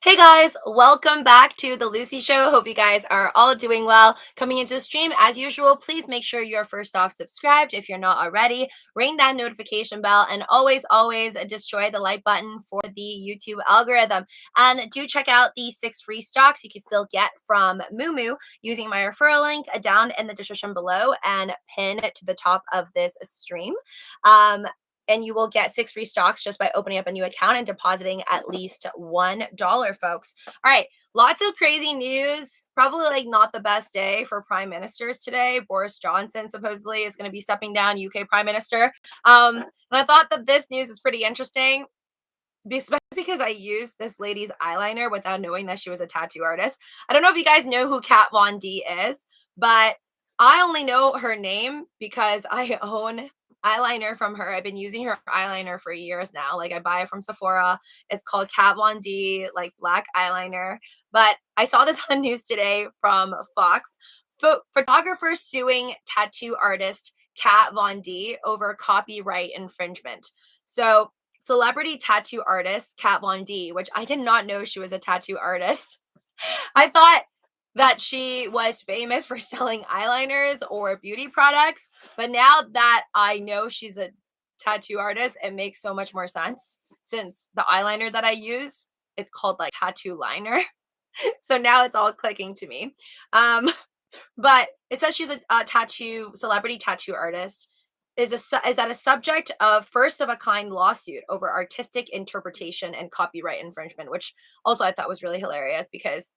Hey guys, welcome back to the Lucy Show. Hope you guys are all doing well. Coming into the stream, as usual, please make sure you're first off subscribed if you're not already. Ring that notification bell and always destroy the like button for the YouTube algorithm. And do check out the 6 free stocks you can still get from Moomoo using my referral link down in the description below and pin it to the top of this stream. And you will get 6 free stocks just by opening up a new account and depositing at least $1, folks. All right, lots of crazy news. Probably like not the best day for prime ministers today. Boris Johnson supposedly is going to be stepping down, UK prime minister. And I thought that this news was pretty interesting, especially because I used this lady's eyeliner without knowing that she was a tattoo artist. I don't know if you guys know who Kat Von D is, but I only know her name because I own eyeliner from her. I've been using her eyeliner for years now. Like I buy it from Sephora. It's called Kat Von D, like black eyeliner. But I saw this on the news today from Fox. Photographer suing tattoo artist Kat Von D over copyright infringement. So celebrity tattoo artist Kat Von D, which I did not know she was a tattoo artist. I thought that she was famous for selling eyeliners or beauty products, but now that I know she's a tattoo artist, it makes so much more sense since the eyeliner that I use, it's called like tattoo liner. So now it's all clicking to me. But it says she's a tattoo celebrity tattoo artist is that a subject of first of a kind lawsuit over artistic interpretation and copyright infringement, which also I thought was really hilarious because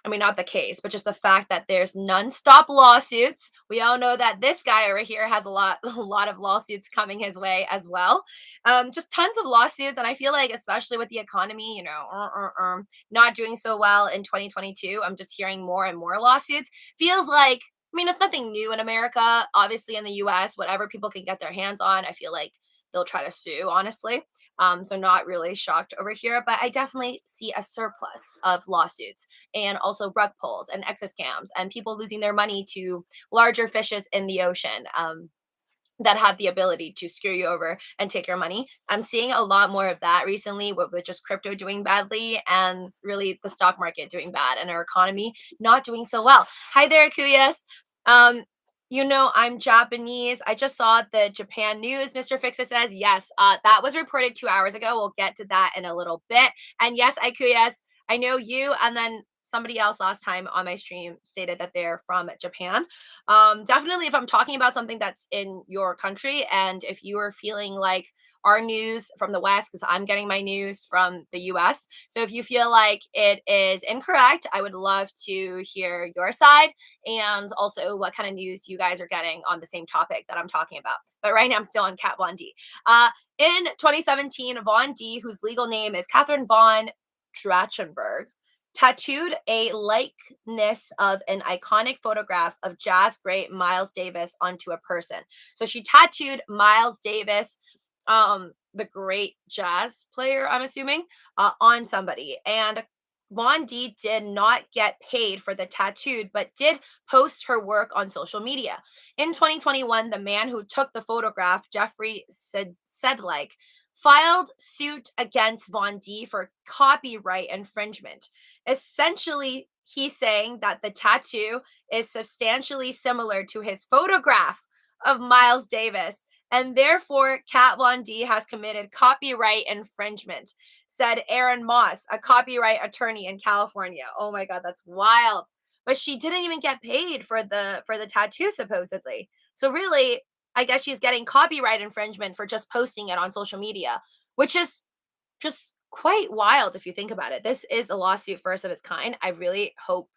I mean, not the case, but just the fact that there's nonstop lawsuits. We all know that this guy over here has a lot, a lot of lawsuits coming his way as well. Just tons of lawsuits, and I feel like, especially with the economy, not doing so well in 2022, I'm just hearing more and more lawsuits. Feels like, I mean, it's nothing new in America. Obviously, in the U.S., whatever people can get their hands on, I feel like they'll try to sue. Honestly, so not really shocked over here, but I definitely see a surplus of lawsuits and also rug pulls and exit scams and people losing their money to larger fishes in the ocean. That have the ability to screw you over and take your money. I'm seeing a lot more of that recently with just crypto doing badly and really the stock market doing bad and our economy not doing so well. Hi there, Kuyas. Um, I'm Japanese. I just saw the Japan news. Mr. Fixa says, yes, that was reported 2 hours ago. We'll get to that in a little bit. And yes, Ikuyas, I know you. And then somebody else last time on my stream stated that they're from Japan. Definitely if I'm talking about something that's in your country and if you are feeling like our news from the West, because I'm getting my news from the US. So if you feel like it is incorrect, I would love to hear your side and also what kind of news you guys are getting on the same topic that I'm talking about. But right now I'm still on Kat Von D. In 2017, Von D, whose legal name is Catherine Von Trachtenberg, tattooed a likeness of an iconic photograph of jazz great Miles Davis onto a person. So she tattooed Miles Davis, the great jazz player, I'm assuming, on somebody. And Von D did not get paid for the tattoo, but did post her work on social media. In 2021, the man who took the photograph, Jeffrey Sedlake, filed suit against Von D for copyright infringement. Essentially, he's saying that the tattoo is substantially similar to his photograph of Miles Davis, and therefore Kat Von D has committed copyright infringement, said Aaron Moss, a copyright attorney in California. Oh my God, that's wild. But she didn't even get paid for the tattoo, supposedly. So really, I guess she's getting copyright infringement for just posting it on social media, which is just quite wild if you think about it. This is a lawsuit first of its kind. I really hope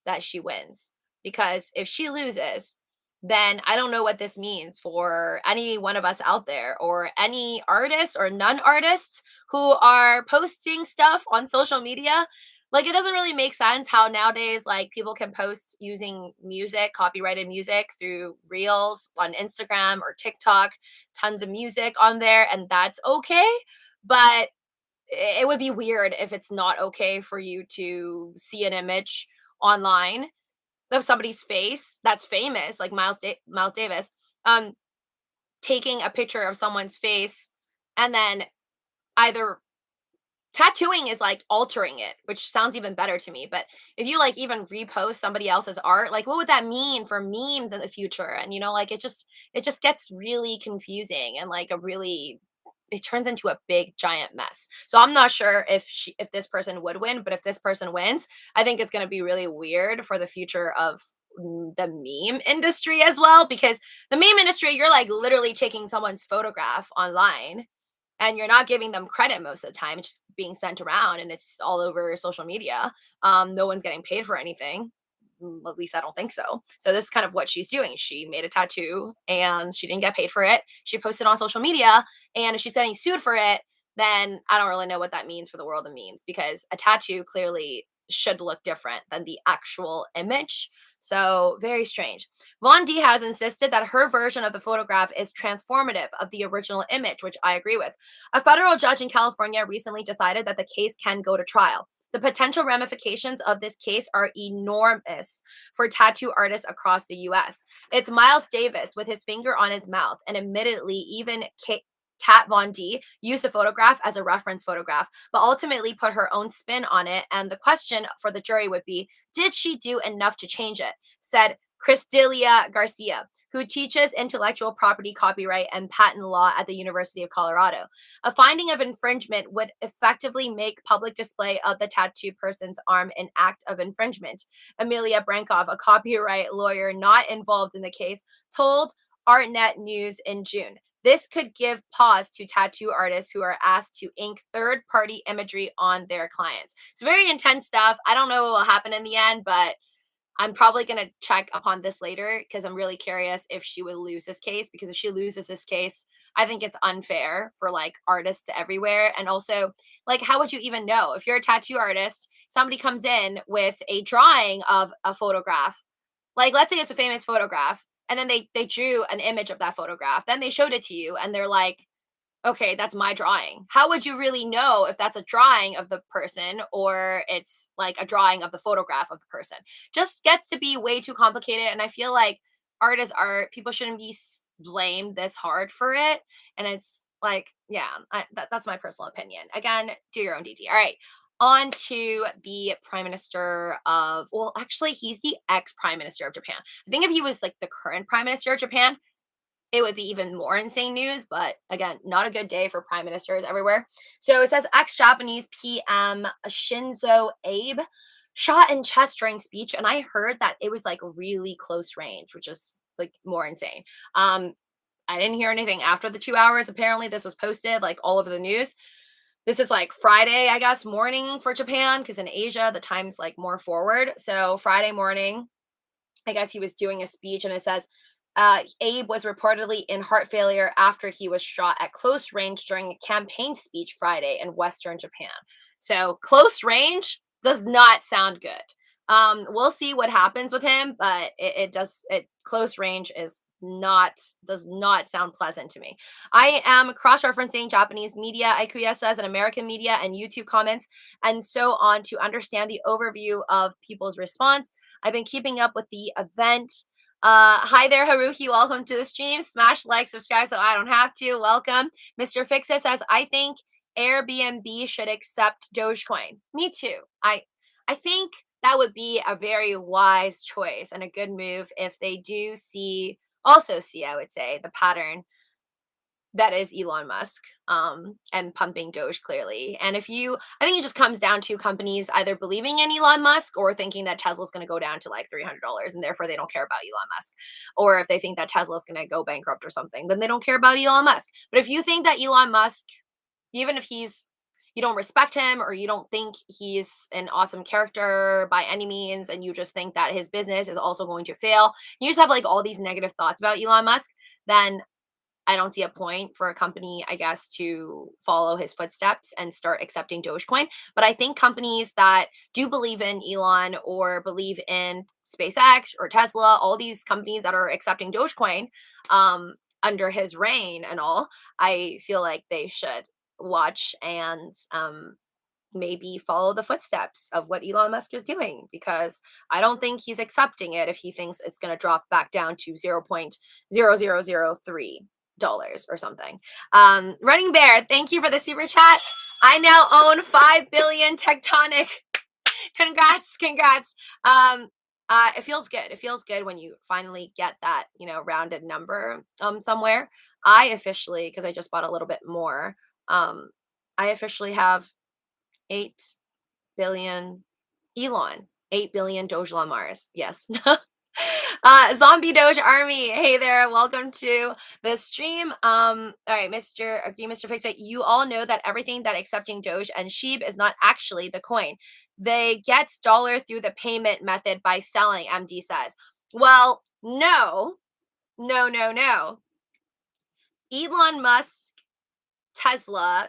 that she wins because if she loses, then I don't know what this means for any one of us out there or any artists or non-artists who are posting stuff on social media. Like it doesn't really make sense how nowadays like people can post using music, copyrighted music through Reels on Instagram or TikTok, tons of music on there and that's okay. But it would be weird if it's not okay for you to see an image online of somebody's face that's famous, like Miles Davis, um, taking a picture of someone's face and then either tattooing is like altering it, which sounds even better to me. But if you like even repost somebody else's art, like what would that mean for memes in the future? And like it just gets really confusing and like a really it turns into a big giant mess. So I'm not sure if this person would win, but if this person wins, I think it's going to be really weird for the future of the meme industry as well, because the meme industry, you're like literally taking someone's photograph online and you're not giving them credit most of the time. It's just being sent around and it's all over social media. No one's getting paid for anything. At least I don't think so. So this is kind of what she's doing. She made a tattoo and she didn't get paid for it. She posted on social media, and if she's getting sued for it, then I don't really know what that means for the world of memes, because a tattoo clearly should look different than the actual image. So very strange. Von D has insisted that her version of the photograph is transformative of the original image, which I agree with. A federal judge in California recently decided that the case can go to trial. The potential ramifications of this case are enormous for tattoo artists across the US. It's Miles Davis with his finger on his mouth, and admittedly, even Kat Von D used the photograph as a reference photograph, but ultimately put her own spin on it. And the question for the jury would be, did she do enough to change it? Said Cristelia Garcia, who teaches intellectual property, copyright, and patent law at the University of Colorado. A finding of infringement would effectively make public display of the tattooed person's arm an act of infringement. Amelia Brankov, a copyright lawyer not involved in the case, told ArtNet News in June. This could give pause to tattoo artists who are asked to ink third-party imagery on their clients. It's very intense stuff. I don't know what will happen in the end, but I'm probably going to check upon this later because I'm really curious if she would lose this case. Because if she loses this case, I think it's unfair for like artists everywhere. And also, like, how would you even know if you're a tattoo artist? Somebody comes in with a drawing of a photograph, like let's say it's a famous photograph, and then they drew an image of that photograph. Then they showed it to you, and they're like, okay, that's my drawing. How would you really know if that's a drawing of the person or it's like a drawing of the photograph of the person? Just gets to be way too complicated. And I feel like art is art. People shouldn't be blamed this hard for it. And it's like, yeah, that's my personal opinion. Again, do your own DD. All right. On to the prime minister of, well, actually, he's the ex prime minister of Japan. I think if he was like the current prime minister of Japan, it would be even more insane news. But again, not a good day for prime ministers everywhere. So it says ex-Japanese PM Shinzo Abe shot in chest during speech, and I heard that it was like really close range, which is like more insane. I didn't hear anything after the 2 hours. Apparently this was posted like all over the news. This is like Friday, I guess, morning for Japan, because in Asia the time's like more forward. So Friday morning, I guess he was doing a speech, and it says Abe was reportedly in heart failure after he was shot at close range during a campaign speech Friday in Western Japan. So close range does not sound good. We'll see what happens with him, but it close range does not sound pleasant to me. I am cross-referencing Japanese media, Ikuya says, and American media and YouTube comments and so on to understand the overview of people's response. I've been keeping up with the event. Hi there, Haruki. Welcome to the stream. Smash like, subscribe so I don't have to. Welcome. Mr. Fixa says, I think Airbnb should accept Dogecoin. Me too. I think that would be a very wise choice and a good move if they do also see, I would say, the pattern that is Elon Musk, and pumping Doge clearly. And I think it just comes down to companies either believing in Elon Musk or thinking that Tesla's going to go down to like $300 and therefore they don't care about Elon Musk. Or if they think that Tesla's going to go bankrupt or something, then they don't care about Elon Musk. But if you think that Elon Musk, even if you don't respect him or you don't think he's an awesome character by any means, and you just think that his business is also going to fail, you just have like all these negative thoughts about Elon Musk, then I don't see a point for a company, I guess, to follow his footsteps and start accepting Dogecoin. But I think companies that do believe in Elon or believe in SpaceX or Tesla, all these companies that are accepting Dogecoin under his reign and all, I feel like they should watch and maybe follow the footsteps of what Elon Musk is doing, because I don't think he's accepting it if he thinks it's going to drop back down to 0.0003 dollars or something. Running Bear, thank you for the super chat. I now own 5 billion tectonic. Congrats. It feels good. It feels good when you finally get that, rounded number somewhere. I officially, because I just bought a little bit more, I officially have 8 billion Elon, 8 billion Doge Mars. Yes. Zombie Doge Army. Hey there, welcome to the stream. All right, Mr. Fixit, you all know that everything that accepting Doge and Sheeb is not actually the coin. They get dollar through the payment method by selling, MD says. Well, no. Elon Musk, Tesla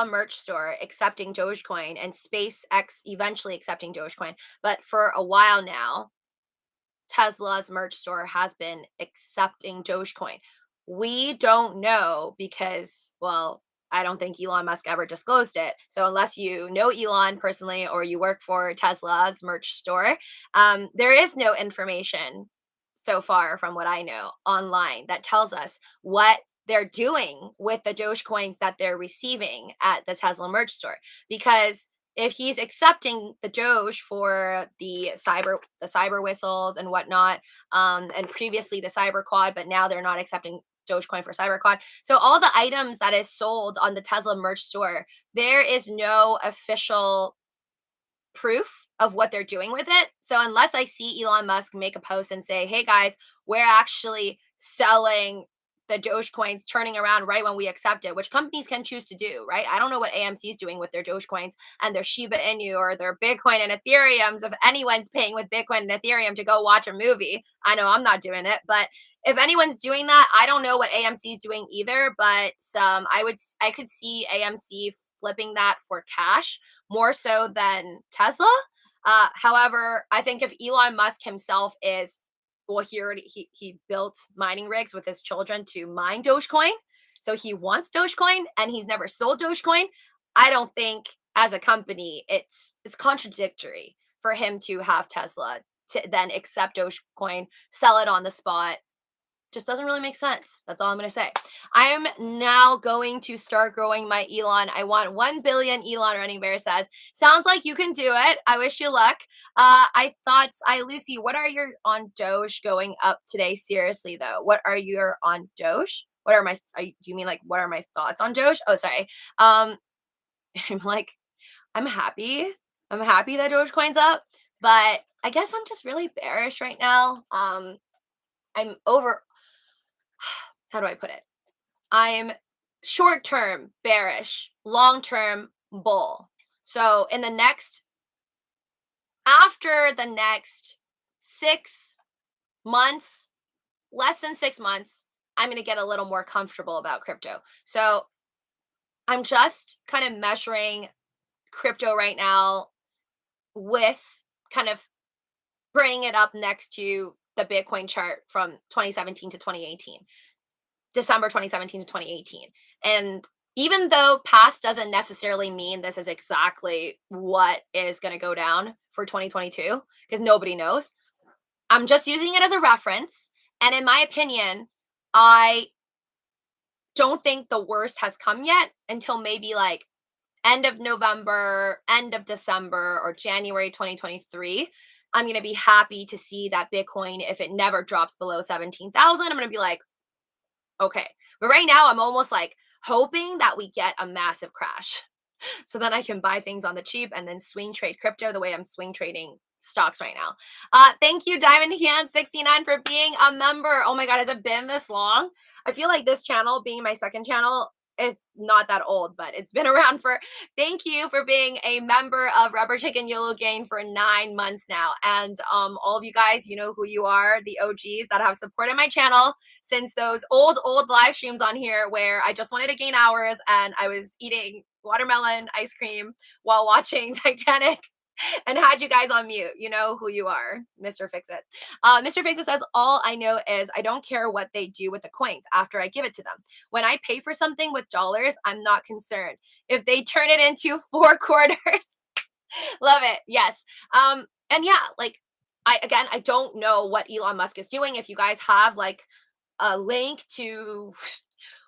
merch store accepting Dogecoin, and SpaceX eventually accepting Dogecoin. But for a while now, Tesla's merch store has been accepting Dogecoin. We don't know because, well, I don't think Elon Musk ever disclosed it. So unless you know Elon personally or you work for Tesla's merch store, there is no information so far from what I know online that tells us what they're doing with the Dogecoins that they're receiving at the Tesla merch store. Because if he's accepting the Doge for the cyber whistles and whatnot, and previously the cyber quad, but now they're not accepting Dogecoin for cyber quad. So all the items that is sold on the Tesla merch store, there is no official proof of what they're doing with it. So unless I see Elon Musk make a post and say, "Hey guys, we're actually selling the Dogecoins, turning around right when we accept it," which companies can choose to do, right? I don't know what AMC is doing with their Dogecoins and their Shiba Inu or their Bitcoin and Ethereums. If anyone's paying with Bitcoin and Ethereum to go watch a movie, I know I'm not doing it, but if anyone's doing that, I don't know what AMC is doing either. But I could see AMC flipping that for cash more so than Tesla. However, I think if Elon Musk himself is, well, he built mining rigs with his children to mine Dogecoin, so he wants Dogecoin and he's never sold Dogecoin. I don't think as a company it's contradictory for him to have Tesla to then accept Dogecoin, sell it on the spot. Just doesn't really make sense. That's all I'm going to say. I am now going to start growing my Elon. I want 1 billion Elon, Running Bear says. Sounds like you can do it. I wish you luck. Lucy, what are your on Doge going up today? Seriously, though, what are your on Doge? Do you mean like, what are my thoughts on Doge? Oh, sorry. I'm like, I'm happy. I'm happy that Dogecoin's up, but I guess I'm just really bearish right now. I'm over, how do I put it? I'm short term bearish, long term bull. So after the next 6 months, less than 6 months, I'm going to get a little more comfortable about crypto. So I'm just kind of measuring crypto right now with kind of bringing it up next to the Bitcoin chart from 2017 to 2018. December 2017 to 2018. And even though past doesn't necessarily mean this is exactly what is going to go down for 2022, because nobody knows, I'm just using it as a reference. And in my opinion, I don't think the worst has come yet until maybe like end of November, end of December, or January 2023. I'm going to be happy to see that Bitcoin, if it never drops below 17,000, I'm going to be like, okay. But right now, I'm almost like hoping that we get a massive crash so then I can buy things on the cheap and then swing trade crypto the way I'm swing trading stocks right now. Thank you, Diamond Hand 69, for being a member. Oh my God, has it been this long? I feel like this channel, being my second channel, it's not that old, but it's been around for. Thank you for being a member of Rubber Chicken Yellow Gang for 9 months now. And all of you guys, you know who you are, the OGs that have supported my channel since those old live streams on here where I just wanted to gain hours and I was eating watermelon ice cream while watching Titanic and had you guys on mute. You know who you are, Mr. Fix-It. Mr. Fix-It says, all I know is I don't care what they do with the coins after I give it to them. When I pay for something with dollars, I'm not concerned. If they turn it into 4 quarters, love it. Yes. And yeah, like, I don't know what Elon Musk is doing. If you guys have like a link to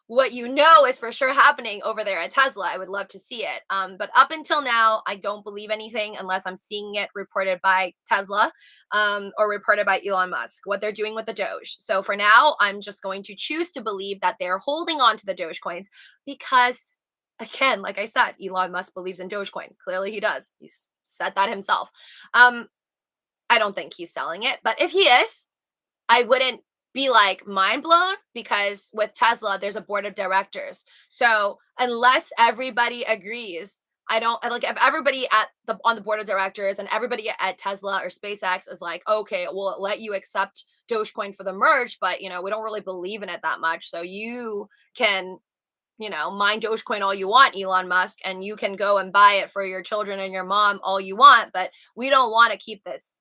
what you know is for sure happening over there at Tesla. I would love to see it. But up until now, I don't believe anything unless I'm seeing it reported by Tesla, or reported by Elon Musk, what they're doing with the Doge. So for now, I'm just going to choose to believe that they're holding on to the Doge coins because, again, like I said, Elon Musk believes in Dogecoin. Clearly he does. He's said that himself. Um, I don't think he's selling it, but if he is, I wouldn't be like mind blown because with Tesla, there's a board of directors. So unless everybody agrees, I don't like if everybody at the on the board of directors and everybody at Tesla or SpaceX is like, okay, we'll let you accept Dogecoin for the merge, but we don't really believe in it that much. So you can, mine Dogecoin all you want, Elon Musk, and you can go and buy it for your children and your mom all you want, but we don't want to keep this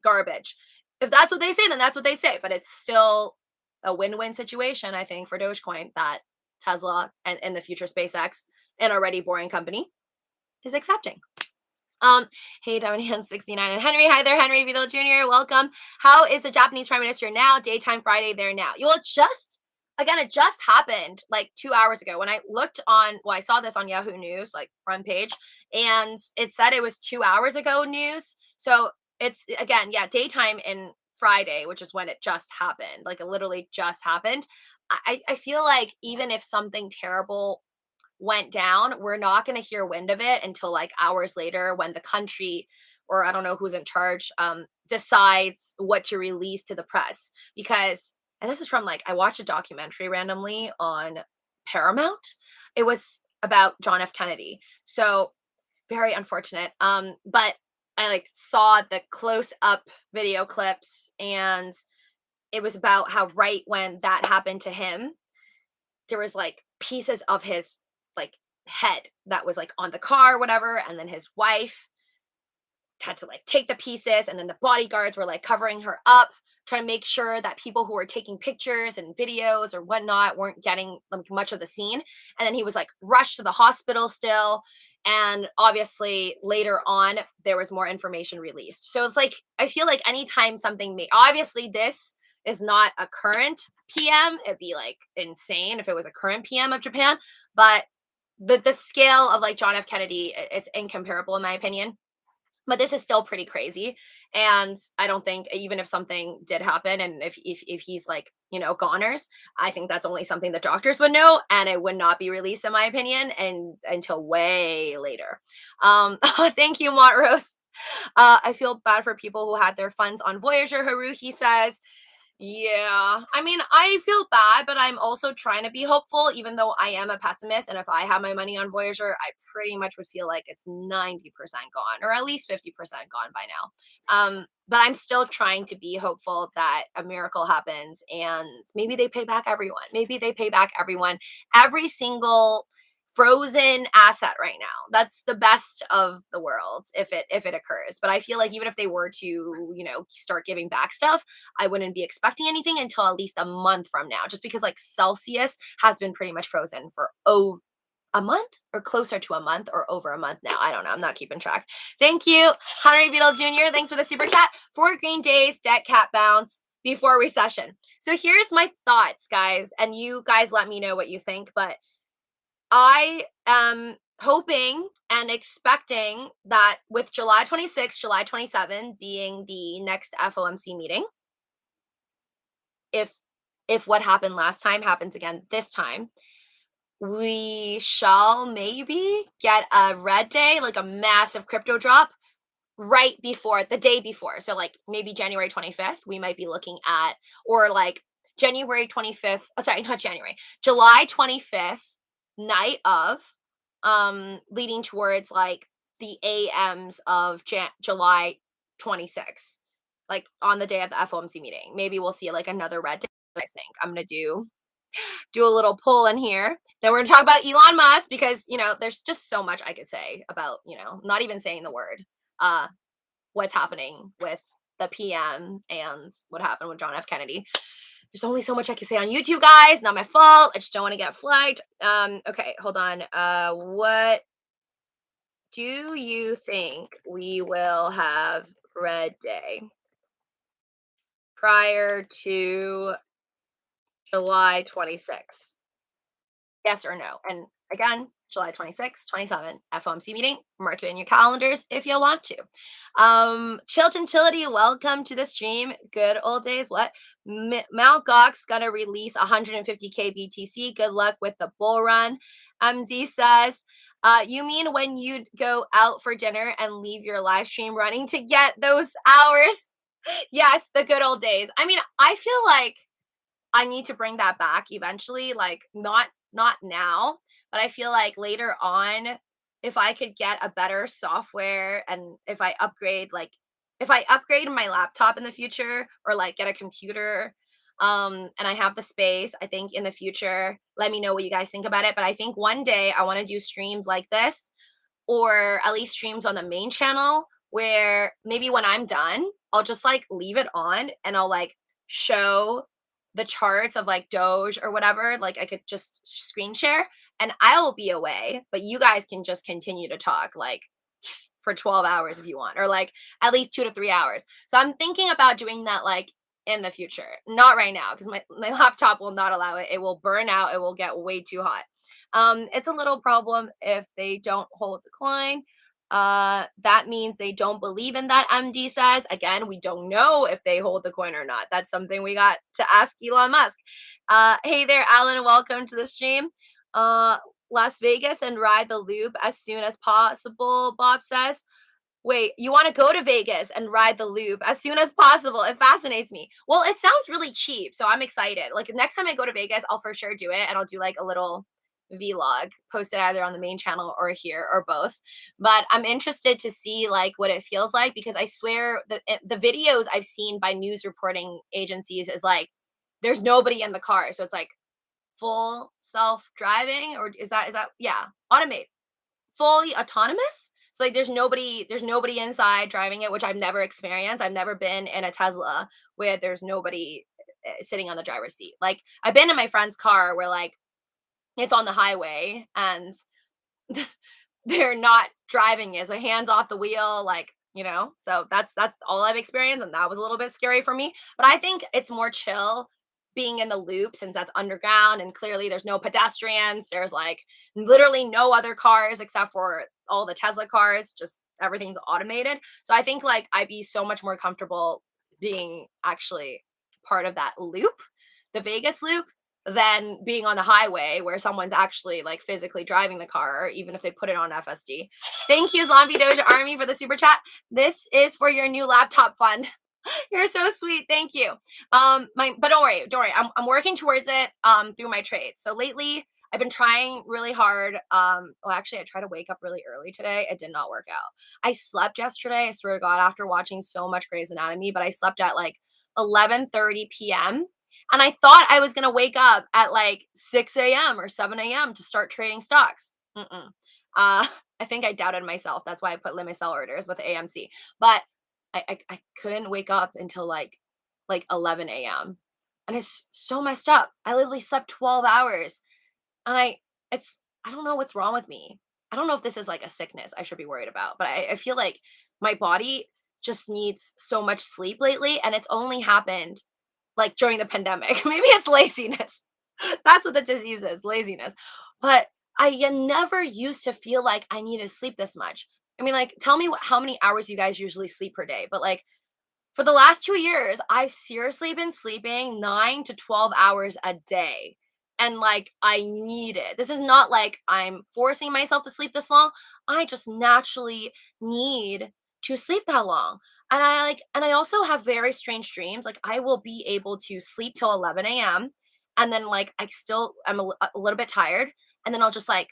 garbage. If that's what they say, then that's what they say. But it's still a win-win situation, I think, for Dogecoin that Tesla and in the future SpaceX, an already boring company, is accepting. Um, hey, Dominican 69 and Henry. Hi there, Henry Vito Jr. Welcome. How is the Japanese Prime Minister now? Daytime Friday there now. You will just again, it just happened like 2 hours ago. When I looked on, well, I saw this on Yahoo News, like front page, and it said it was 2 hours ago news. So it's again, yeah, daytime in Friday, which is when it just happened. Like it literally just happened. I feel like even if something terrible went down, we're not going to hear wind of it until like hours later when the country, or I don't know who's in charge, decides what to release to the press. Because, and this is from like, I watched a documentary randomly on Paramount. It was about John F. Kennedy. So very unfortunate. But I like saw the close up video clips, and it was about how right when that happened to him, there was like pieces of his like head that was like on the car, whatever, and then his wife had to like take the pieces, and then the bodyguards were like covering her up, trying to make sure that people who were taking pictures and videos or whatnot weren't getting like much of the scene. And then he was like rushed to the hospital still. And obviously later on there was more information released. So it's like I feel like anytime something may obviously this is not a current PM, it'd be like insane if it was a current PM of Japan. But the scale of like John F. Kennedy, it's incomparable in my opinion, but this is still pretty crazy. And I don't think even if something did happen, and if he's like goners, I think that's only something the doctors would know, and it would not be released in my opinion and until way later. Thank you, Montrose. I feel bad for people who had their funds on Voyager. Haruhi says, yeah, I mean, I feel bad, but I'm also trying to be hopeful, even though I am a pessimist. And if I have my money on Voyager, I pretty much would feel like it's 90% gone, or at least 50% gone by now. But I'm still trying to be hopeful that a miracle happens and maybe they pay back everyone. Maybe they pay back everyone, every single frozen asset right now. That's the best of the worlds if it occurs. But I feel like even if they were to, start giving back stuff, I wouldn't be expecting anything until at least a month from now, just because like Celsius has been pretty much frozen for a month or closer to a month or over a month now. I don't know. I'm not keeping track. Thank you, Henry Beetle Jr. Thanks for the super chat. 4 green days, debt cap bounce before recession. So here's my thoughts, guys, and you guys let me know what you think. But I am hoping and expecting that with July 26, July 27 being the next FOMC meeting, if what happened last time happens again this time, we shall maybe get a red day, like a massive crypto drop right before the day before. So like maybe January 25th, we might be looking at, or like January 25th, oh, sorry, not January, July 25th night of, leading towards like the AMs of July 26th, like on the day of the FOMC meeting. Maybe we'll see like another red day. I think I'm gonna do a little pull in here. Then we're gonna talk about Elon Musk because there's just so much I could say about not even saying the word. What's happening with the PM and what happened with John F. Kennedy. There's only so much I can say on YouTube, guys. Not my fault. I just don't want to get flagged. Okay, hold on. What do you think we will have red day prior to July 26th? Yes or no? And again, July 26th, 27th, FOMC meeting. Mark it in your calendars if you want to. Chill Gentility, welcome to the stream. Good old days. What? Mount Gox gonna release 150k BTC. Good luck with the bull run. MD says, you mean when you go out for dinner and leave your live stream running to get those hours? Yes, the good old days. I mean, I feel like I need to bring that back eventually, like not now, but I feel like later on, if I could get a better software and if I upgrade my laptop in the future or like get a computer and I have the space, I think in the future, let me know what you guys think about it. But I think one day I want to do streams like this or at least streams on the main channel where maybe when I'm done, I'll just like leave it on and I'll like show the charts of like Doge or whatever. Like I could just screen share and I'll be away, but you guys can just continue to talk like for 12 hours if you want, or like at least 2 to 3 hours. So I'm thinking about doing that like in the future, not right now because my laptop will not allow it. It will burn out, it will get way too hot. It's a little problem if they don't hold the coin. That means they don't believe in that, MD says. Again, we don't know if they hold the coin or not. That's something we got to ask Elon Musk. Hey there, Alan. Welcome to the stream. Las Vegas and ride the loop as soon as possible, Bob says. Wait, you want to go to Vegas and ride the loop as soon as possible? It fascinates me. Well, it sounds really cheap, so I'm excited. Like next time I go to Vegas, I'll for sure do it and I'll do like a little vlog, post it either on the main channel or here or both. But I'm interested to see like what it feels like because I swear the videos I've seen by news reporting agencies is like there's nobody in the car. So it's like full self-driving or is that yeah, automate fully autonomous. So like there's nobody inside driving it, which I've never experienced. I've never been in a Tesla where there's nobody sitting on the driver's seat. Like I've been in my friend's car where like it's on the highway and they're not driving it. So hands off the wheel, like, so that's all I've experienced. And that was a little bit scary for me. But I think it's more chill being in the loop since that's underground and clearly there's no pedestrians. There's like literally no other cars except for all the Tesla cars, just everything's automated. So I think like I'd be so much more comfortable being actually part of that loop, the Vegas loop, than being on the highway where someone's actually like physically driving the car, even if they put it on FSD. Thank you, Zombie Doja Army, for the super chat. This is for your new laptop fund. You're so sweet. Thank you. But don't worry. I'm working towards it through my trades. So lately I've been trying really hard. Well, actually, I tried to wake up really early today. It did not work out. I slept yesterday. I swear to God, after watching so much Grey's Anatomy, but I slept at like 11:30 p.m. And I thought I was gonna wake up at like 6 a.m. or 7 a.m. to start trading stocks. Mm-mm. I think I doubted myself. That's why I put limit sell orders with AMC. But I couldn't wake up until like 11 a.m. And it's so messed up. I literally slept 12 hours. And I don't know what's wrong with me. I don't know if this is like a sickness I should be worried about, but I feel like my body just needs so much sleep lately. And it's only happened like during the pandemic. Maybe it's laziness. That's what the disease is, laziness. But I never used to feel like I needed to sleep this much. I mean, like, tell me how many hours you guys usually sleep per day. But like for the last 2 years, I've seriously been sleeping 9 to 12 hours a day. And like I need it. This is not like I'm forcing myself to sleep this long. I just naturally need to sleep that long. And I also have very strange dreams. Like I will be able to sleep till 11 a.m. and then like I'm a little bit tired and then I'll just like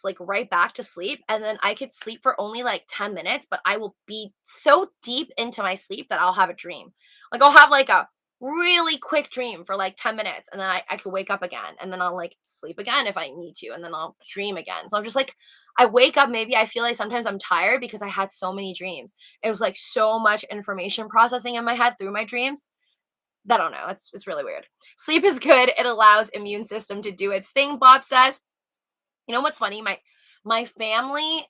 like right back to sleep and then I could sleep for only like 10 minutes, but I will be so deep into my sleep that I'll have a dream. Like I'll have like a really quick dream for like 10 minutes and then I could wake up again and then I'll like sleep again if I need to and then I'll dream again. So I'm just like I wake up, maybe I feel like sometimes I'm tired because I had so many dreams. It was like so much information processing in my head through my dreams. I don't know. It's really weird. Sleep is good. It allows immune system to do its thing, Bob says. You know what's funny? My family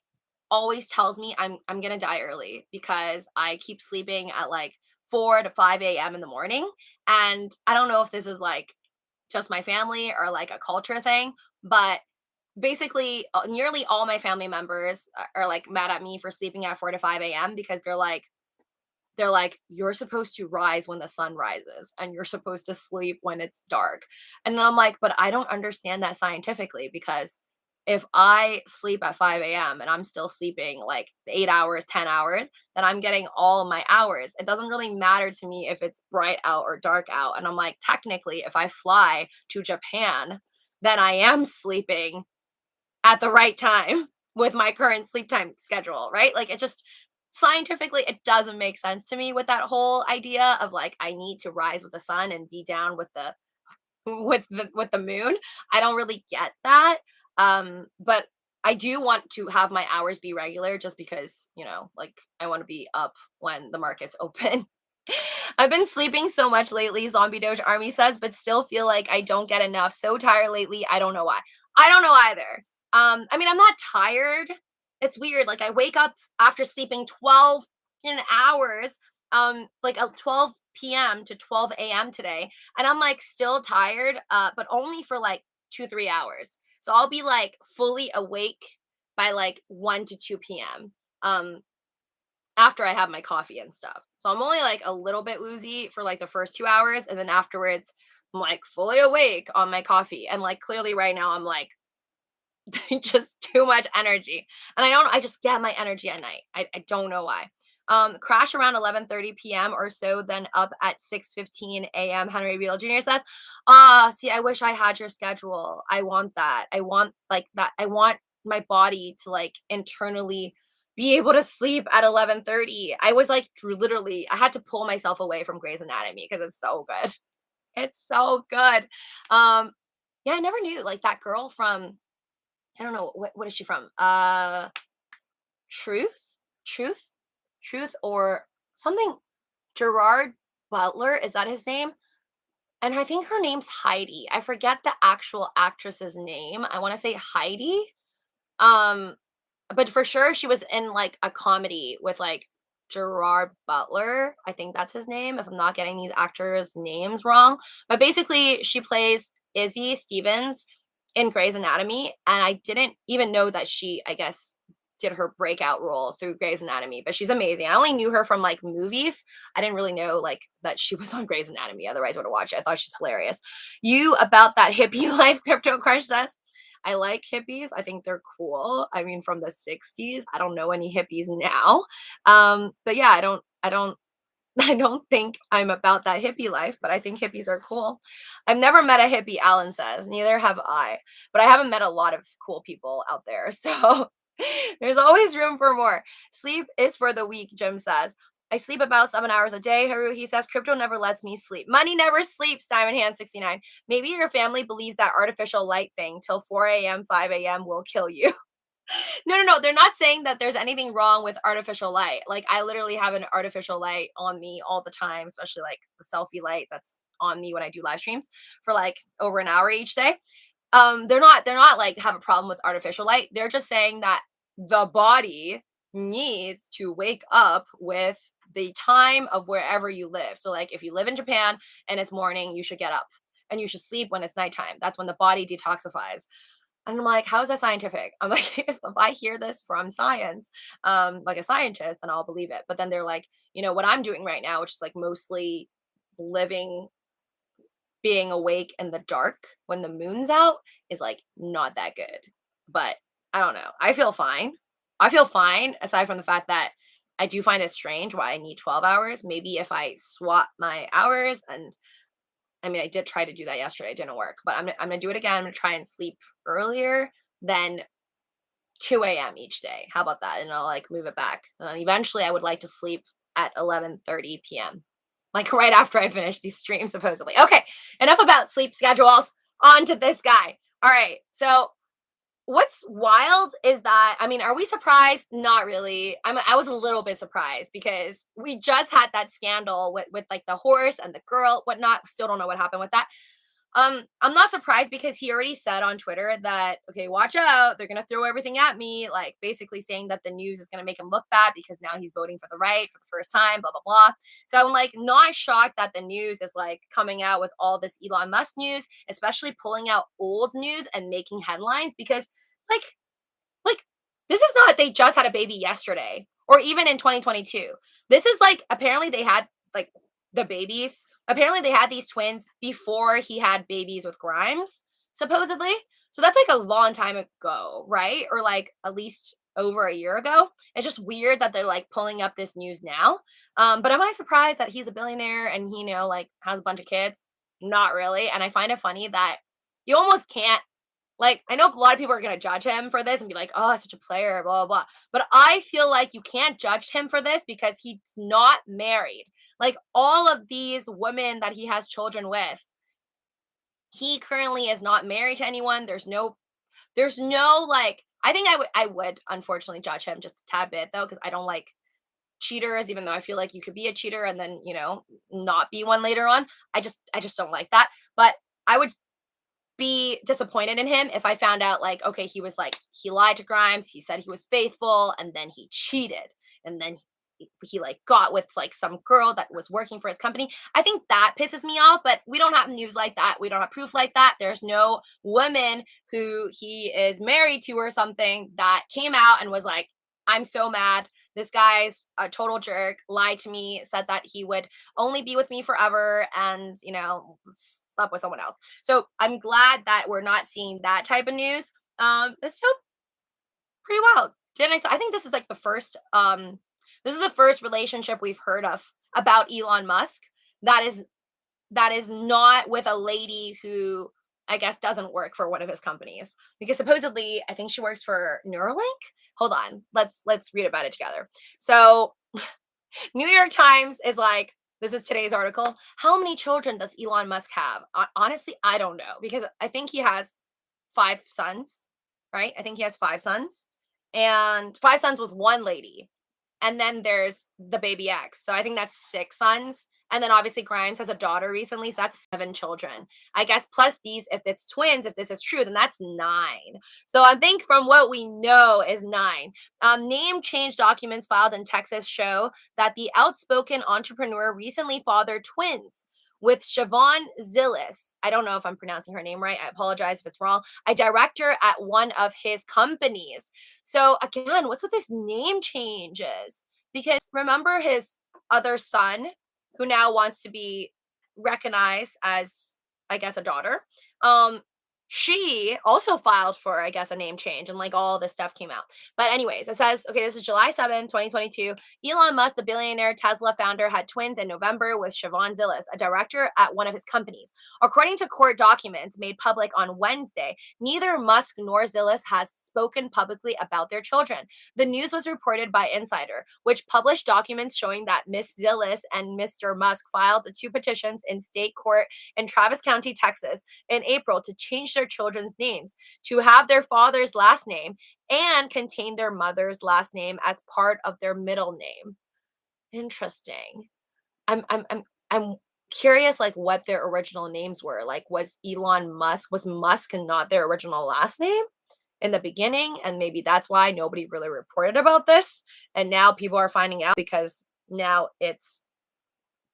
always tells me I'm gonna die early because I keep sleeping at like 4 to 5 a.m. in the morning. And I don't know if this is like just my family or like a culture thing, but basically nearly all my family members are like mad at me for sleeping at 4 to 5 a.m. because they're like, you're supposed to rise when the sun rises and you're supposed to sleep when it's dark. And then I'm like, but I don't understand that scientifically because if I sleep at 5 a.m. and I'm still sleeping like 8 hours, 10 hours, then I'm getting all of my hours. It doesn't really matter to me if it's bright out or dark out. And I'm like, technically, if I fly to Japan, then I am sleeping at the right time with my current sleep time schedule, right? Like it just scientifically it doesn't make sense to me with that whole idea of like I need to rise with the sun and be down with the with the moon. I don't really get that. But I do want to have my hours be regular just because, like I want to be up when the markets open. I've been sleeping so much lately, Zombie Doge Army says, but still feel like I don't get enough. So tired lately. I don't know why. I don't know either. I mean, I'm not tired. It's weird. Like I wake up after sleeping 12 hours, like 12 p.m. to 12 a.m. today, and I'm like still tired, but only for like 2, 3 hours. So I'll be like fully awake by like 1 to 2 p.m. After I have my coffee and stuff. So I'm only like a little bit woozy for like the first 2 hours. And then afterwards, I'm like fully awake on my coffee. And like clearly right now, I'm like just too much energy. And I just get my energy at night. I don't know why. Crash around 11:30 p.m. or so, then up at 6:15 a.m. Henry Beadle Jr. says, see, I wish I had your schedule. I want that. I want like that. I want my body to like internally be able to sleep at 11:30. I was like literally, I had to pull myself away from Grey's Anatomy because it's so good. It's so good. Yeah, I never knew like that girl from I don't know what is she from? Truth, Truth, Truth, or something. Gerard Butler, is that his name? And I think her name's Heidi. I forget the actual actress's name. I want to say Heidi. Um, but for sure she was in like a comedy with like Gerard Butler. I think that's his name, if I'm not getting these actors' names wrong. But basically, she plays Izzy Stevens in Grey's Anatomy. And I didn't even know that she, I guess, did her breakout role through Grey's Anatomy, but she's amazing. I only knew her from like movies. I didn't really know like that she was on Grey's Anatomy. Otherwise, I would have watched it. I thought she's hilarious. You about that hippie life, Crypto Crush says. I like hippies. I think they're cool. I mean, from the 60s. I don't know any hippies now. But yeah, I don't I don't think I'm about that hippie life, but I think hippies are cool. I've never met a hippie, Alan says. Neither have I. But I haven't met a lot of cool people out there. So there's always room for more. Sleep is for the weak, Jim says. I sleep about 7 hours a day, Haru. He says, crypto never lets me sleep. Money never sleeps, Diamond Hand 69. Maybe your family believes that artificial light thing till 4 a.m., 5 a.m. will kill you. No, no, no. They're not saying that there's anything wrong with artificial light. Like I literally have an artificial light on me all the time, especially like the selfie light that's on me when I do live streams for like over an hour each day. They're not like have a problem with artificial light. They're just saying that the body needs to wake up with the time of wherever you live. So like if you live in Japan and it's morning, you should get up and you should sleep when it's nighttime. That's when the body detoxifies. And I'm like, how is that scientific? I'm like, if I hear this from science, like a scientist, then I'll believe it. But then they're like, what I'm doing right now, which is like mostly living, being awake in the dark when the moon's out is like not that good. But I don't know. I feel fine. I feel fine aside from the fact that I do find it strange why I need 12 hours. Maybe if I swap my hours and I mean, I did try to do that yesterday. It didn't work, but I'm gonna do it again. I'm gonna try and sleep earlier than 2 a.m. each day. How about that? And I'll like move it back. And then eventually I would like to sleep at 11:30 p.m. Like right after I finish these streams, supposedly. Okay, enough about sleep schedules. On to this guy. All right. So what's wild is that I mean, are we surprised? Not really. I was a little bit surprised because we just had that scandal with like the horse and the girl, whatnot. Still don't know what happened with that. I'm not surprised because he already said on Twitter that, okay, watch out, they're gonna throw everything at me, like basically saying that the news is gonna make him look bad because now he's voting for the right for the first time, blah blah blah. So I'm like not shocked that the news is like coming out with all this Elon Musk news, especially pulling out old news and making headlines because like like, this is not they just had a baby yesterday or even in 2022. This is like apparently they had like the babies. Apparently they had these twins before he had babies with Grimes, supposedly. So that's like a long time ago, right? Or like at least over a year ago. It's just weird that they're like pulling up this news now. But am I surprised that he's a billionaire and he, like has a bunch of kids? Not really. And I find it funny that you almost can't like, I know a lot of people are gonna judge him for this and be like, "Oh, such a player, blah, blah, blah." But I feel like you can't judge him for this because he's not married. Like, all of these women that he has children with, he currently is not married to anyone. There's no, like I think I would unfortunately judge him just a tad bit though, because I don't like cheaters, even though I feel like you could be a cheater and then, not be one later on. I just don't like that. But I would be disappointed in him if I found out like, okay, he lied to Grimes, he said he was faithful, and then he cheated, and then he like got with like some girl that was working for his company. I think that pisses me off, but we don't have news like that. We don't have proof like that. There's no woman who he is married to or something that came out and was like, I'm so mad. This guy's a total jerk, lied to me, said that he would only be with me forever and, slept with someone else. So I'm glad that we're not seeing that type of news. It's still pretty wild. I think this is the first relationship we've heard of about Elon Musk that is not with a lady who I guess doesn't work for one of his companies because supposedly I think she works for Neuralink. Hold on, let's read about it together. So New York Times is like, this is today's article. How many children does Elon Musk have? Honestly, I don't know because I think he has 5 sons, right? I think he has 5 sons and 5 sons with one lady. And then there's the baby X. So I think that's 6 sons. And then obviously Grimes has a daughter recently. So that's 7 children. I guess plus these, if it's twins, if this is true, then that's 9. So I think from what we know is 9. Name change documents filed in Texas show that the outspoken entrepreneur recently fathered twins with Shivon Zilis. I don't know if I'm pronouncing her name right. I apologize if it's wrong. A director at one of his companies. So again, what's with this name changes? Because remember his other son, who now wants to be recognized as, I guess, a daughter. She also filed for, I guess, a name change, and like all this stuff came out. But anyways, it says, okay, this is July 7th, 2022. Elon Musk, the billionaire Tesla founder, had twins in November with Shivon Zilis, a director at one of his companies. According to court documents made public on Wednesday, neither Musk nor Zilis has spoken publicly about their children. The news was reported by Insider, which published documents showing that Miss Zilis and Mr. Musk filed the 2 petitions in state court in Travis County, Texas, in April to change their children's names to have their father's last name and contain their mother's last name as part of their middle name. Interesting. I'm curious like what their original names were. Like was Musk not their original last name in the beginning and maybe that's why nobody really reported about this and now people are finding out because now it's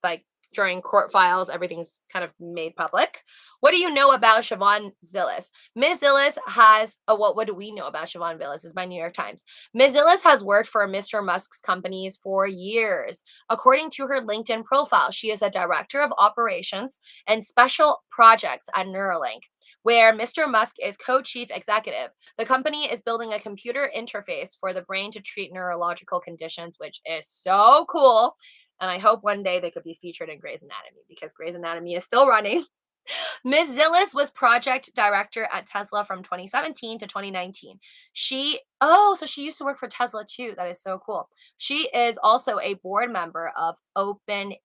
like during court files, everything's kind of made public. What do you know about Shivon Zilis? Ms. Zilis has what do we know about Shivon Zilis? This is by New York Times. Ms. Zilis has worked for Mr. Musk's companies for years. According to her LinkedIn profile, she is a director of operations and special projects at Neuralink, where Mr. Musk is co-chief executive. The company is building a computer interface for the brain to treat neurological conditions, which is so cool. And I hope one day they could be featured in Grey's Anatomy because Grey's Anatomy is still running. Ms. Zilis was project director at Tesla from 2017 to 2019. So she used to work for Tesla too. That is so cool. She is also a board member of OpenAI,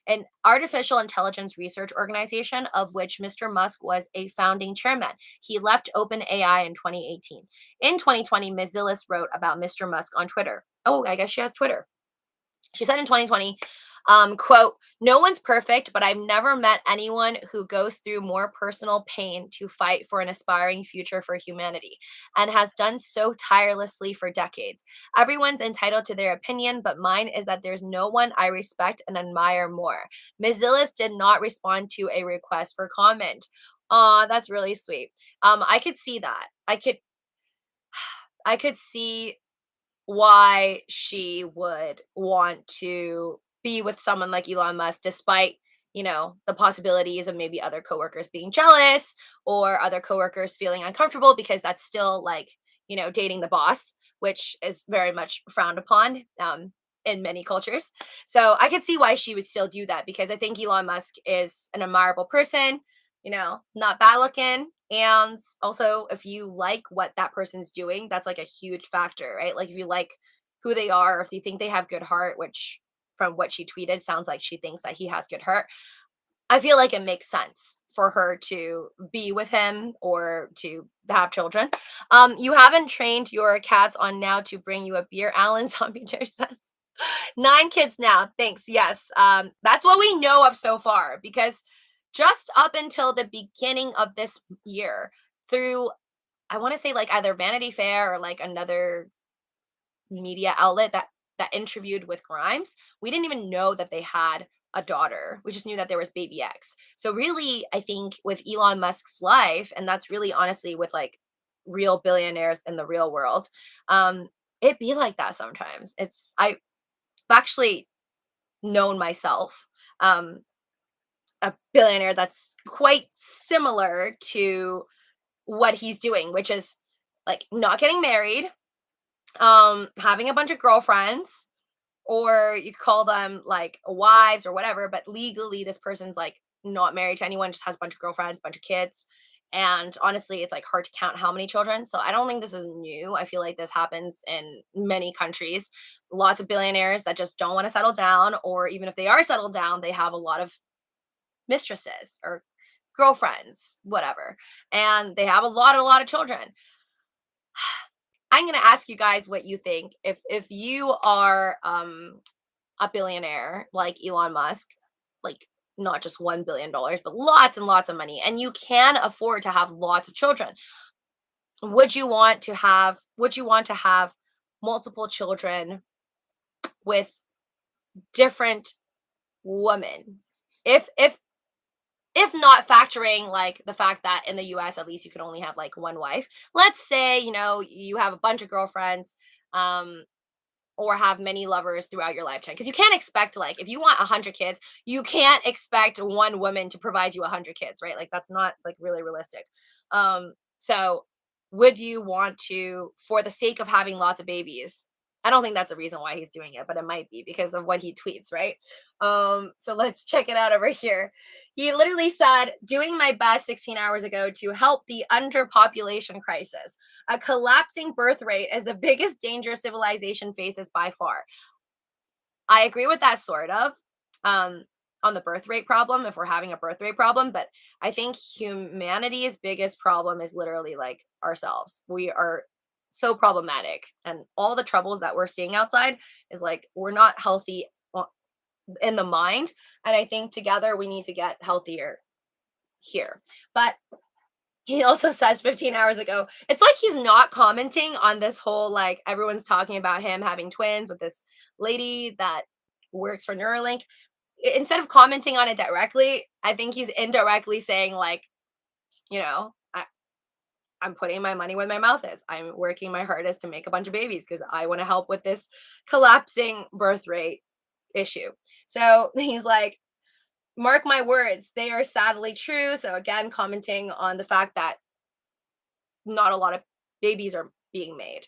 an artificial intelligence research organization of which Mr. Musk was a founding chairman. He left OpenAI in 2018. In 2020, Ms. Zilis wrote about Mr. Musk on Twitter. Oh, I guess she has Twitter. She said in 2020, Quote, no one's perfect, but I've never met anyone who goes through more personal pain to fight for an aspiring future for humanity and has done so tirelessly for decades. Everyone's entitled to their opinion, but mine is that there's no one I respect and admire more. Ms. Zilis did not respond to a request for comment. Aw, that's really sweet. I could see that. I could see why she would want to be with someone like Elon Musk, despite, the possibilities of maybe other coworkers being jealous or other coworkers feeling uncomfortable because that's still like, dating the boss, which is very much frowned upon in many cultures. So I could see why she would still do that because I think Elon Musk is an admirable person, not bad looking. And also, if you like what that person's doing, that's like a huge factor, right? Like, if you like who they are, if you think they have good heart, which from what she tweeted sounds like she thinks that he has good heart, I feel like it makes sense for her to be with him or to have children. You haven't trained your cats on now to bring you a beer, Alan Zombie says. 9 kids now. Thanks. Yes. That's what we know of so far because just up until the beginning of this year, through I want to say like either Vanity Fair or like another media outlet that interviewed with Grimes, we didn't even know that they had a daughter. We just knew that there was baby X. So really, I think with Elon Musk's life, and that's really honestly with like real billionaires in the real world, it be like that sometimes. I've actually known myself a billionaire that's quite similar to what he's doing, which is like not getting married, having a bunch of girlfriends, or you call them like wives or whatever, but legally this person's like not married to anyone, just has a bunch of girlfriends, bunch of kids. And honestly, it's like hard to count how many children. So I don't think this is new. I feel like this happens in many countries. Lots of billionaires that just don't want to settle down, or even if they are settled down, they have a lot of mistresses or girlfriends, whatever. And they have a lot of children. I'm going to ask you guys what you think. If you are a billionaire like Elon Musk, like not just $1 billion, but lots and lots of money, and you can afford to have lots of children, would you want to have multiple children with different women? If not factoring like the fact that in the US at least you can only have like one wife. Let's say, you have a bunch of girlfriends, um or have many lovers throughout your lifetime, because you can't expect, like, if you want 100 kids, you can't expect one woman to provide you 100 kids, right? Like, that's not like really realistic. So would you want to, for the sake of having lots of babies, I don't think that's the reason why he's doing it, but it might be because of what he tweets, right? So let's check it out over here. He literally said, doing my best 16 hours ago to help the underpopulation crisis. A collapsing birth rate is the biggest danger civilization faces by far. I agree with that sort of, um, on the birth rate problem, if we're having a birth rate problem, but I think humanity's biggest problem is literally like ourselves. We are so problematic, and all the troubles that we're seeing outside is like we're not healthy in the mind. And I think together we need to get healthier here. But he also says 15 hours ago, it's like he's not commenting on this whole, like, everyone's talking about him having twins with this lady that works for Neuralink. Instead of commenting on it directly, I think he's indirectly saying, like, I'm putting my money where my mouth is. I'm working my hardest to make a bunch of babies because I want to help with this collapsing birth rate issue. So he's like, mark my words, they are sadly true. So again, commenting on the fact that not a lot of babies are being made.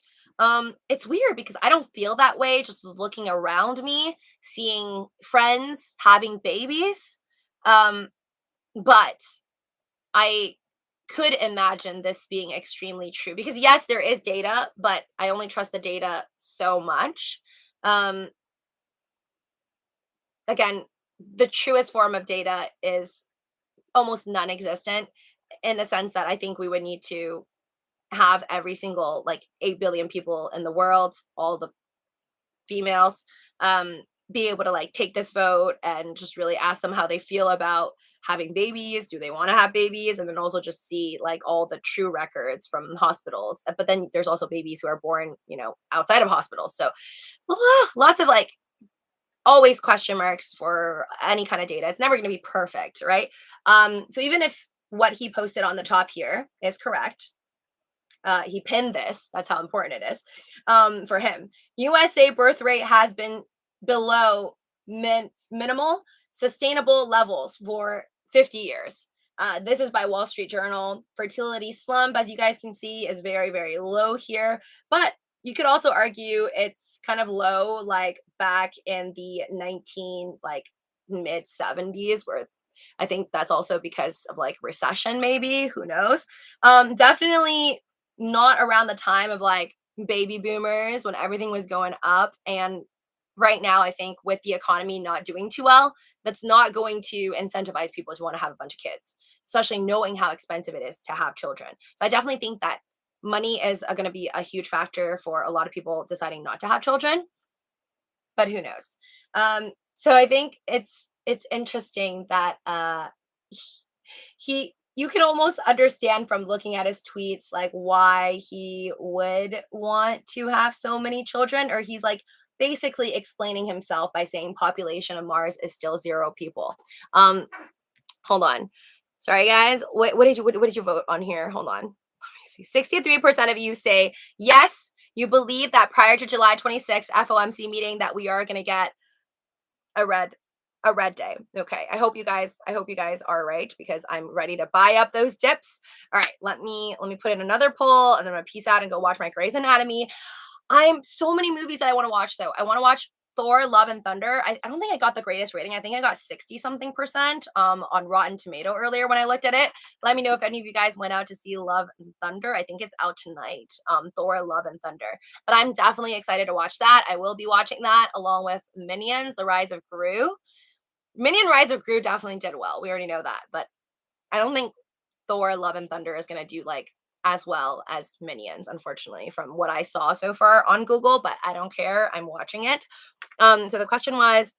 It's weird because I don't feel that way just looking around me, seeing friends having babies. Um, but I could imagine this being extremely true because yes, there is data, but I only trust the data so much. Um, Again, the truest form of data is almost non-existent, in the sense that I think we would need to have every single like 8 billion people in the world, all the females, be able to like take this vote and just really ask them how they feel about having babies. Do they want to have babies? And then also just see like all the true records from hospitals. But then there's also babies who are born, outside of hospitals. So lots of like always question marks for any kind of data. It's never going to be perfect, right? So even if what he posted on the top here is correct, he pinned this. That's how important it is for him. USA birth rate has been below minimal sustainable levels for 50 years. This is by Wall Street Journal. Fertility slump, as you guys can see, is very, very low here. But you could also argue it's kind of low, like back in the mid 70s, where I think that's also because of like recession, maybe. Who knows? Definitely not around the time of like baby boomers when everything was going up. And right now, I think with the economy not doing too well, that's not going to incentivize people to want to have a bunch of kids, especially knowing how expensive it is to have children. So I definitely think that money is going to be a huge factor for a lot of people deciding not to have children, but who knows? So I think it's interesting that he you can almost understand from looking at his tweets like why he would want to have so many children, or he's like basically explaining himself by saying population of Mars is still 0 people. Hold on. Sorry guys. What did you vote on here? Hold on. Let me see. 63% of you say yes, you believe that prior to July 26th FOMC meeting that we are going to get a red day. Okay. I hope you guys are right, because I'm ready to buy up those dips. All right, let me put in another poll, and then I'm gonna peace out and go watch my Grey's Anatomy. I'm so many movies that I want to watch though. I want to watch Thor Love and Thunder. I don't think I got the greatest rating. I think I got 60 something percent on Rotten Tomato earlier when I looked at it. Let me know if any of you guys went out to see Love and Thunder. I think it's out tonight. Thor Love and Thunder. But I'm definitely excited to watch that. I will be watching that along with Minions: The Rise of Gru. Minion Rise of Gru definitely did well. We already know that. But I don't think Thor Love and Thunder is going to do like as well as Minions, unfortunately, from what I saw so far on Google, but I don't care. I'm watching it. So the question was,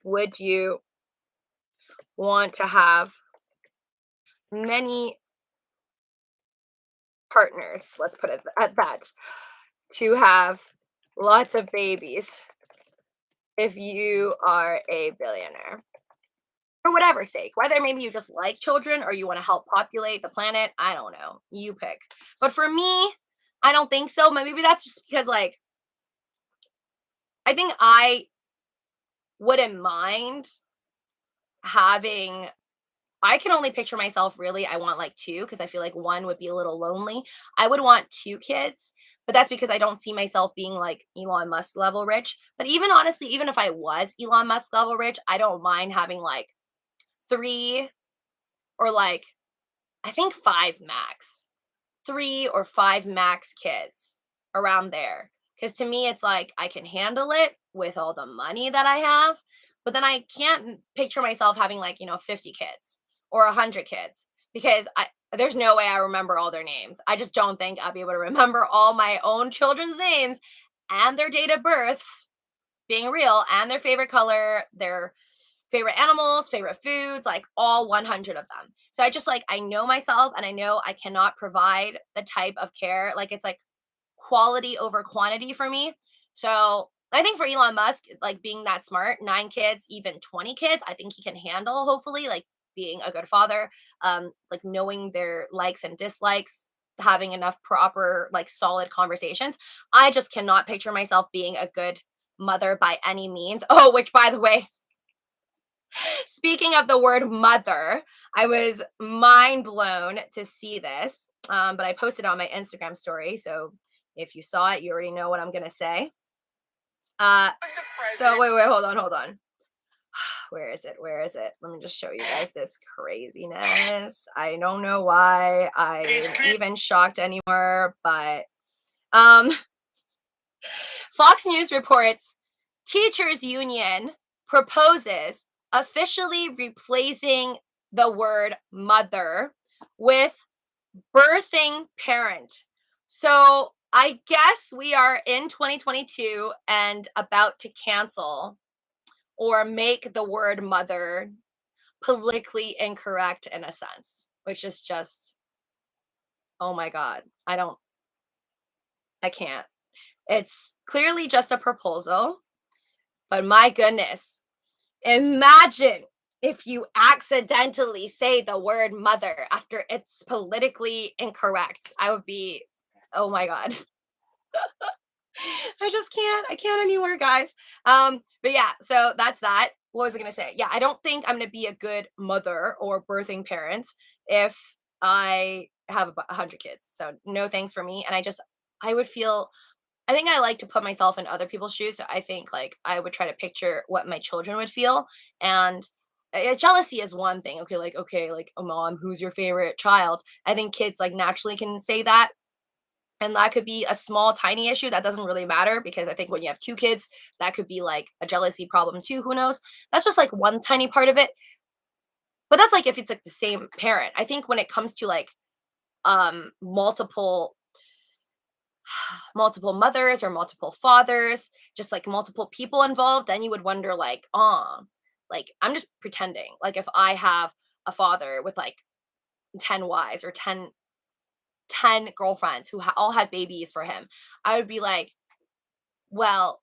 would you want to have many partners? Let's put it at that. To have lots of babies if you are a billionaire. For whatever sake, whether maybe you just like children or you want to help populate the planet, I don't know. You pick. But for me, I don't think so. Maybe that's just because, like, I think I wouldn't mind having. I can only picture myself really. I want like 2, because I feel like 1 would be a little lonely. I would want 2 kids, but that's because I don't see myself being like Elon Musk level rich. But even honestly, even if I was Elon Musk level rich, I don't mind having like 3 or like, I think 5 max. 3 or 5 max kids around there. Because to me, it's like I can handle it with all the money that I have, but then I can't picture myself having like, 50 kids or 100 kids, because there's no way I remember all their names. I just don't think I'll be able to remember all my own children's names and their date of births being real, and their favorite color, their favorite animals, favorite foods, like all 100 of them. So I just like, I know myself, and I know I cannot provide the type of care. Like it's like quality over quantity for me. So I think for Elon Musk, like being that smart, 9 kids, even 20 kids, I think he can handle, hopefully, like being a good father, like knowing their likes and dislikes, having enough proper, like solid conversations. I just cannot picture myself being a good mother by any means. Oh, which by the way, speaking of the word mother, I was mind blown to see this, but I posted on my Instagram story. So if you saw it, you already know what I'm going to say. So wait, hold on. Where is it? Let me just show you guys this craziness. I don't know why I'm even shocked anymore, but Fox News reports teachers union proposes officially replacing the word mother with birthing parent. So I guess we are in 2022 and about to cancel or make the word mother politically incorrect in a sense, which is just, oh my God, I can't. It's clearly just a proposal, but my goodness, imagine if you accidentally say the word mother after it's politically incorrect. I would be, oh my God. I just can't. I can't anymore, guys. But yeah, so that's that. What was I gonna say? Yeah, I don't think I'm gonna be a good mother or birthing parent if I have 100 kids. So no thanks for me. And I would feel. I think I like to put myself in other people's shoes. So I think like I would try to picture what my children would feel. And jealousy is one thing. Okay, like oh, mom, who's your favorite child? I think kids like naturally can say that, and that could be a small, tiny issue that doesn't really matter because I think when you have two kids, that could be like a jealousy problem too. Who knows? That's just like one tiny part of it. But that's like if it's like the same parent. I think when it comes to like multiple multiple mothers or multiple fathers, just like multiple people involved, then you would wonder like, oh, like I'm just pretending. Like if I have a father with like 10 wives or ten girlfriends who all had babies for him, I would be like, well,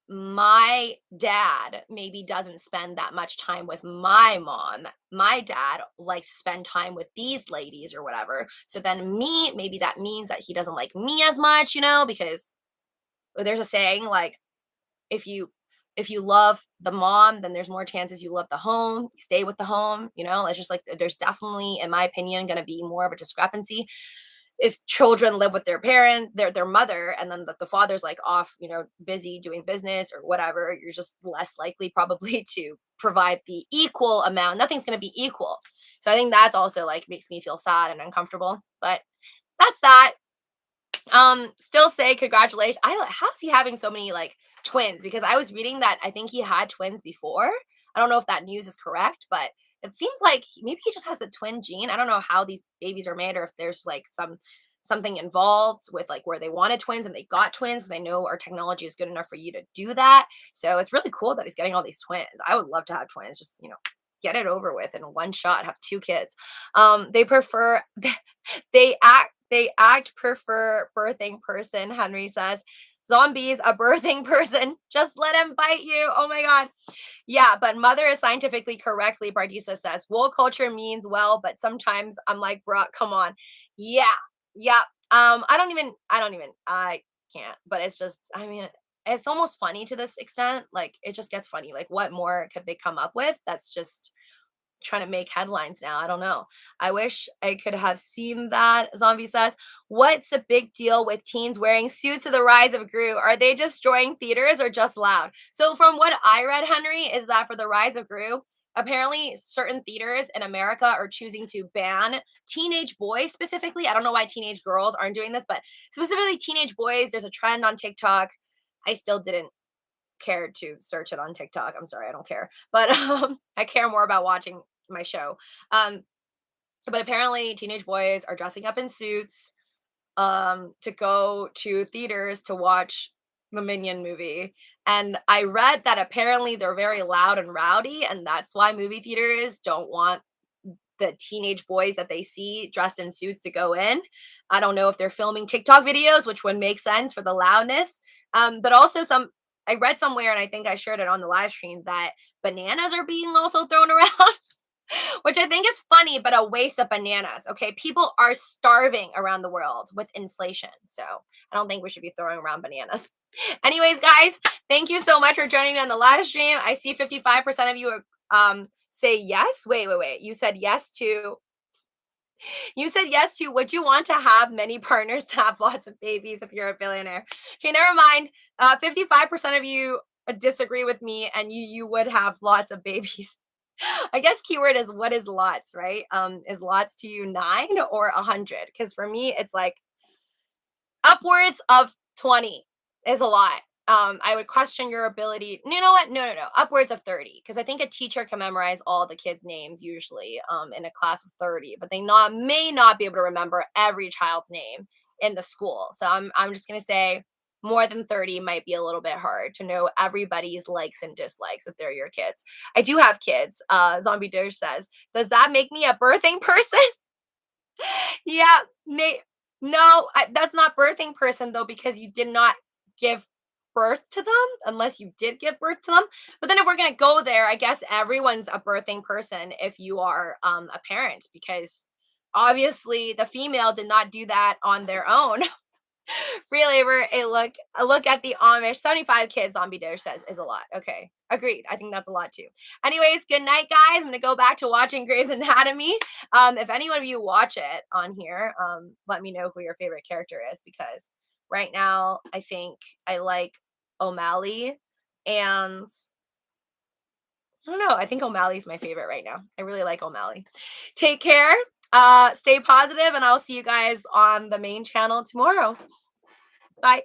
my dad maybe doesn't spend that much time with my mom. My dad likes to spend time with these ladies or whatever. So then me, maybe that means that he doesn't like me as much, because there's a saying like if you if you love the mom, then there's more chances you love the home, you stay with the home. It's just like there's definitely, in my opinion, going to be more of a discrepancy if children live with their parent, their mother, and then the father's like off, busy doing business or whatever. You're just less likely probably to provide the equal amount. Nothing's going to be equal. So I think that's also like makes me feel sad and uncomfortable. But that's that. Still say congratulations. How's he having so many like twins? Because I was reading that I think he had twins before. I don't know if that news is correct, but it seems like maybe he just has the twin gene. I don't know how these babies are made or if there's like something involved with like where they wanted twins and they got twins, because I know our technology is good enough for you to do that. So it's really cool that he's getting all these twins. I would love to have twins, just get it over with in one shot, have two kids. They prefer they act prefer birthing person, Henry says. Zombies, a birthing person. Just let him bite you. Oh my God. Yeah, but mother is scientifically correctly, Bardisa says. Wool culture means well, but sometimes I'm like, bruh, come on. Yeah. Yeah. I can't, but it's just, I mean, it's almost funny to this extent. Like, it just gets funny. Like, what more could they come up with? That's just trying to make headlines now. I don't know. I wish I could have seen that. Zombie says, what's the big deal with teens wearing suits to the rise of Gru? Are they destroying theaters or just loud? So from what I read, Henry, is that for the rise of Gru, apparently certain theaters in America are choosing to ban teenage boys specifically. I don't know why teenage girls aren't doing this, but specifically teenage boys. There's a trend on TikTok. I still didn't care to search it on TikTok. I'm sorry, I don't care. But I care more about watching my show. Um, but apparently teenage boys are dressing up in suits to go to theaters to watch the Minion movie. And I read that apparently they're very loud and rowdy, and that's why movie theaters don't want the teenage boys that they see dressed in suits to go in. I don't know if they're filming TikTok videos, which would make sense for the loudness. But also I read somewhere, and I think I shared it on the live stream, that bananas are being also thrown around, which I think is funny, but a waste of bananas. Okay. People are starving around the world with inflation. So I don't think we should be throwing around bananas. Anyways, guys, thank you so much for joining me on the live stream. I see 55% of you say yes. Wait. You said yes to, would you want to have many partners to have lots of babies if you're a billionaire? Okay, never mind. 55% of you disagree with me, and you would have lots of babies. I guess keyword is, what is lots, right? Is lots to you 9 or 100? Because for me, it's like upwards of 20 is a lot. I would question your ability. You know what? No. Upwards of 30. Because I think a teacher can memorize all the kids' names usually in a class of 30, but they may not be able to remember every child's name in the school. So I'm just gonna say more than 30 might be a little bit hard to know everybody's likes and dislikes if they're your kids. I do have kids. Zombie Doge says, does that make me a birthing person? Yeah, no, that's not birthing person though, because you did not give birth to them unless you did give birth to them. But then if we're gonna go there, I guess everyone's a birthing person if you are a parent, because obviously the female did not do that on their own. Free labor, a look at the Amish. 75 kids, Zombie Doge says, is a lot. Okay. Agreed. I think that's a lot too. Anyways, good night, guys. I'm gonna go back to watching Grey's Anatomy. If any one of you watch it on here, let me know who your favorite character is, because right now I think I like O'Malley, and I don't know. I think O'Malley's my favorite right now. I really like O'Malley. Take care. Stay positive, and I'll see you guys on the main channel tomorrow. Bye.